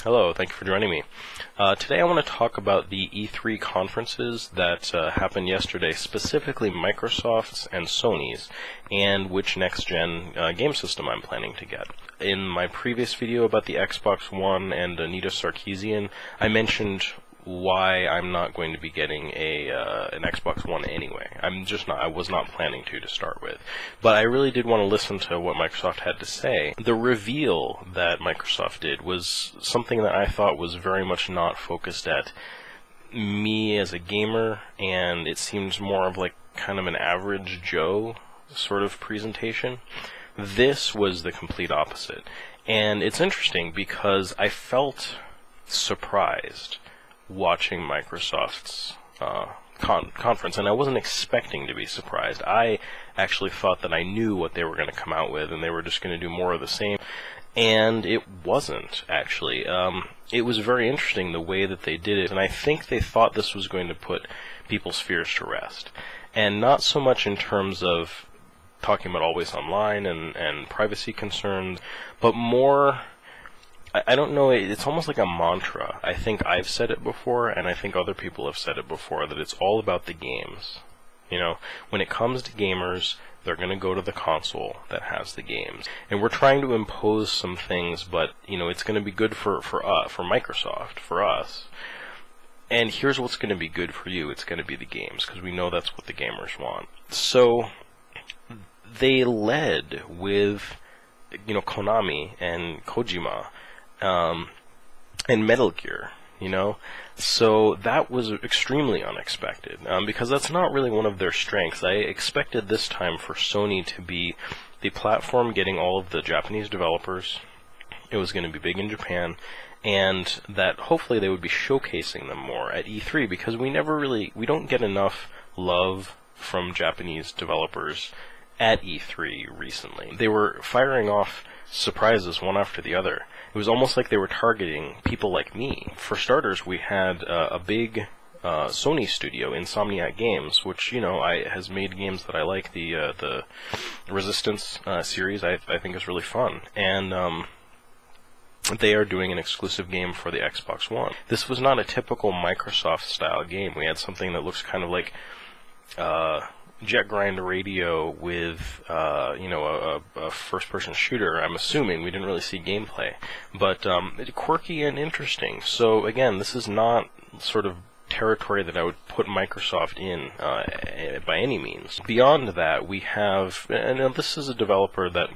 Hello, thank you for joining me. Today I want to talk about the E3 conferences that happened yesterday, specifically Microsoft's and Sony's, and which next-gen game system I'm planning to get. In my previous video about the Xbox One and Anita Sarkeesian, I mentioned why I'm not going to be getting an Xbox One anyway. I was not planning to start with. But I really did want to listen to what Microsoft had to say. The reveal that Microsoft did was something that I thought was very much not focused at me as a gamer, and it seems more of like kind of an average Joe sort of presentation. This was the complete opposite. And it's interesting because I felt surprised watching Microsoft's conference, and I wasn't expecting to be surprised. I actually thought that I knew what they were going to come out with, and they were just going to do more of the same, and it wasn't, actually. It was very interesting the way that they did it, and I think they thought this was going to put people's fears to rest, and not so much in terms of talking about always online and privacy concerns, but more, I don't know, it's almost like a mantra. I think I've said it before, and I think other people have said it before, that it's all about the games. You know, when it comes to gamers, they're going to go to the console that has the games. And we're trying to impose some things, but, you know, it's going to be good for Microsoft, for us. And here's what's going to be good for you. It's going to be the games, because we know that's what the gamers want. So, they led with, you know, Konami and Kojima, and Metal Gear, you know? So that was extremely unexpected, because that's not really one of their strengths. I expected this time for Sony to be the platform getting all of the Japanese developers. It was going to be big in Japan, and that hopefully they would be showcasing them more at E3, because we don't get enough love from Japanese developers at E3 recently. They were firing off surprises one after the other. It was almost like they were targeting people like me. For starters, we had a big Sony studio, Insomniac Games, which, you know, has made games that I like. The Resistance series I think is really fun, and they are doing an exclusive game for the Xbox One. This was not a typical Microsoft-style game. We had something that looks kind of like Jet Grind Radio with, you know, a first-person shooter, I'm assuming. We didn't really see gameplay. But quirky and interesting. So, again, this is not sort of territory that I would put Microsoft in by any means. Beyond that, we have, and this is a developer that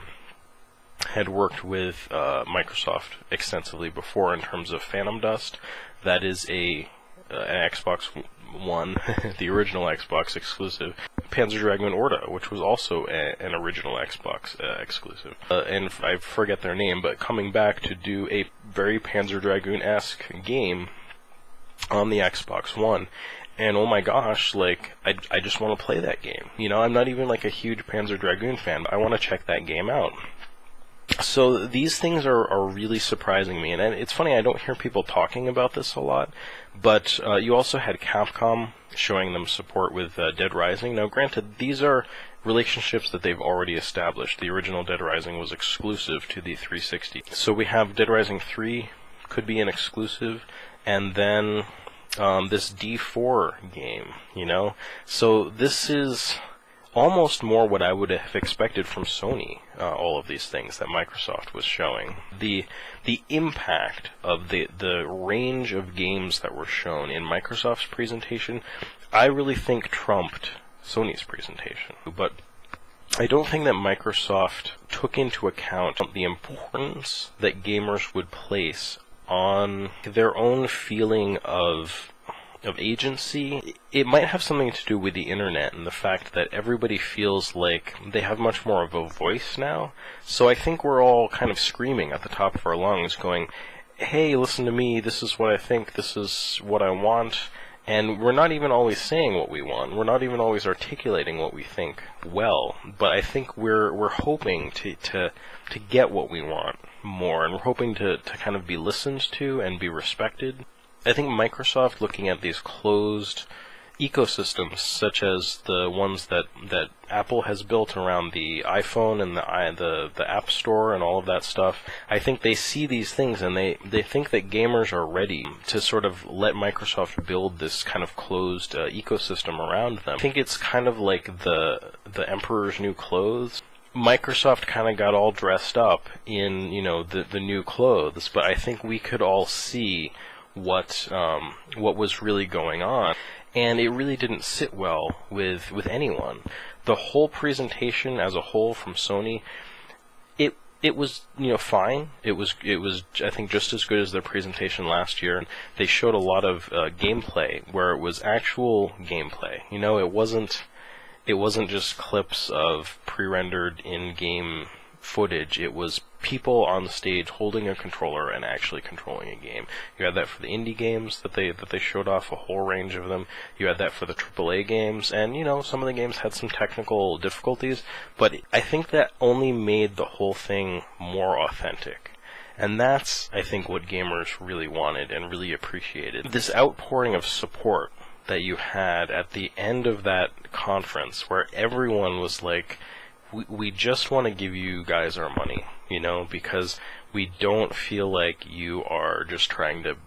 had worked with Microsoft extensively before in terms of Phantom Dust. That is an Xbox One, the original Xbox exclusive. Panzer Dragoon Orta, which was also an original Xbox exclusive. And I forget their name, but coming back to do a very Panzer Dragoon-esque game on the Xbox One. And oh my gosh, like, I just want to play that game. You know, I'm not even like a huge Panzer Dragoon fan, but I want to check that game out. So these things are really surprising me, and it's funny, I don't hear people talking about this a lot, but you also had Capcom showing them support with Dead Rising. Now granted, these are relationships that they've already established. The original Dead Rising was exclusive to the 360. So we have Dead Rising 3, could be an exclusive, and then this D4 game, you know? So this is almost more what I would have expected from Sony, all of these things that Microsoft was showing. The impact of the range of games that were shown in Microsoft's presentation, I really think trumped Sony's presentation. But I don't think that Microsoft took into account the importance that gamers would place on their own feeling of agency. It might have something to do with the internet and the fact that everybody feels like they have much more of a voice now. So I think we're all kind of screaming at the top of our lungs going, hey, listen to me, this is what I think, this is what I want. And we're not even always saying what we want. We're not even always articulating what we think well. But I think we're hoping to get what we want more, and we're hoping to kind of be listened to and be respected. I think Microsoft, looking at these closed ecosystems such as the ones that Apple has built around the iPhone and the App Store and all of that stuff. I think they see these things and they think that gamers are ready to sort of let Microsoft build this kind of closed ecosystem around them. I think it's kind of like the Emperor's new clothes. Microsoft kind of got all dressed up in, you know, the new clothes, but I think we could all see what was really going on. And it really didn't sit well with anyone. The whole presentation as a whole from Sony, it was, you know, fine. It was I think just as good as their presentation last year. They showed a lot of gameplay where it was actual gameplay. You know, it wasn't just clips of pre-rendered in-game footage. It was people on the stage holding a controller and actually controlling a game. You had that for the indie games that they showed off, a whole range of them. You had that for the AAA games, and you know, some of the games had some technical difficulties, but I think that only made the whole thing more authentic. And that's, I think, what gamers really wanted and really appreciated. This outpouring of support that you had at the end of that conference, where everyone was like, we just want to give you guys our money, you know, because we don't feel like you are just trying to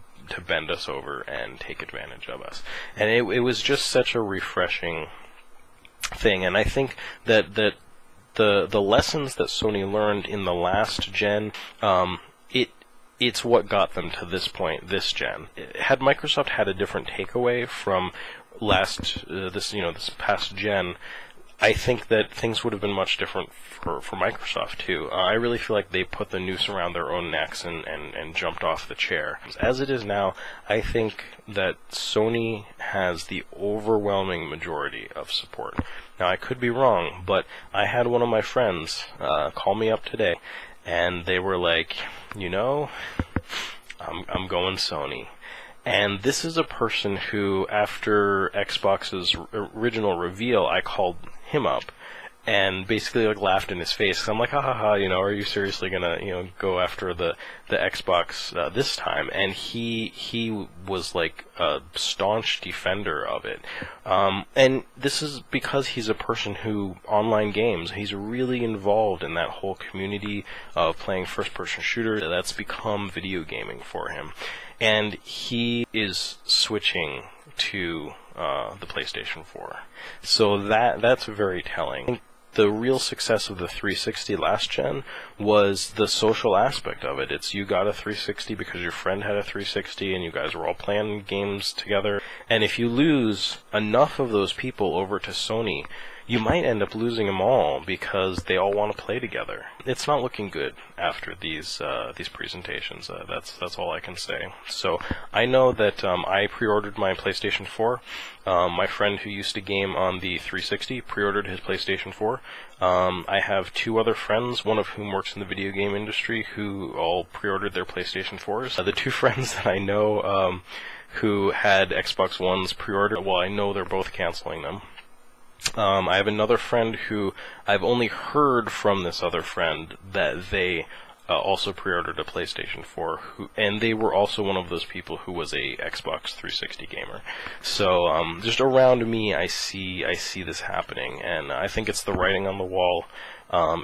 bend us over and take advantage of us. And it was just such a refreshing thing. And I think that the lessons that Sony learned in the last gen, it's what got them to this point, this gen. Had Microsoft had a different takeaway from this past gen, I think that things would have been much different for Microsoft too. I really feel like they put the noose around their own necks and jumped off the chair. As it is now, I think that Sony has the overwhelming majority of support. Now, I could be wrong, but I had one of my friends call me up today, and they were like, you know, I'm going Sony. And this is a person who, after Xbox's original reveal, I called him up and basically like laughed in his face. I'm like, ha ha ha, you know, are you seriously gonna, you know, go after the Xbox this time? And he was like a staunch defender of it. And this is because he's a person who, online games, he's really involved in that whole community of playing first-person shooters. That's become video gaming for him. And he is switching to the PlayStation 4. So that's very telling. The real success of the 360 last gen was the social aspect of it. It's you got a 360 because your friend had a 360 and you guys were all playing games together. And if you lose enough of those people over to Sony, you might end up losing them all because they all want to play together. It's not looking good after these presentations. That's all I can say. So I know that I pre-ordered my PlayStation 4. My friend who used to game on the 360 pre-ordered his PlayStation 4. I have two other friends, one of whom works in the video game industry, who all pre-ordered their PlayStation 4s. The two friends that I know who had Xbox Ones pre-ordered, well, I know they're both canceling them. I have another friend who I've only heard from this other friend that they also pre-ordered a PlayStation 4, and they were also one of those people who was a Xbox 360 gamer. So just around me, I see this happening, and I think it's the writing on the wall.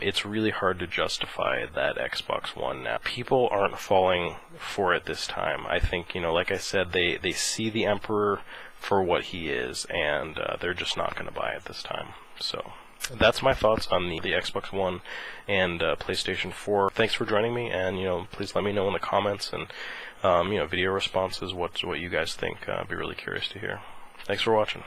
It's really hard to justify that Xbox One now. People aren't falling for it this time. I think, you know, like I said, they see the Emperor for what he is, and they're just not going to buy it this time. So that's my thoughts on the Xbox One and PlayStation 4. Thanks for joining me, and, you know, please let me know in the comments and you know, video responses what you guys think. I'd be really curious to hear. Thanks for watching.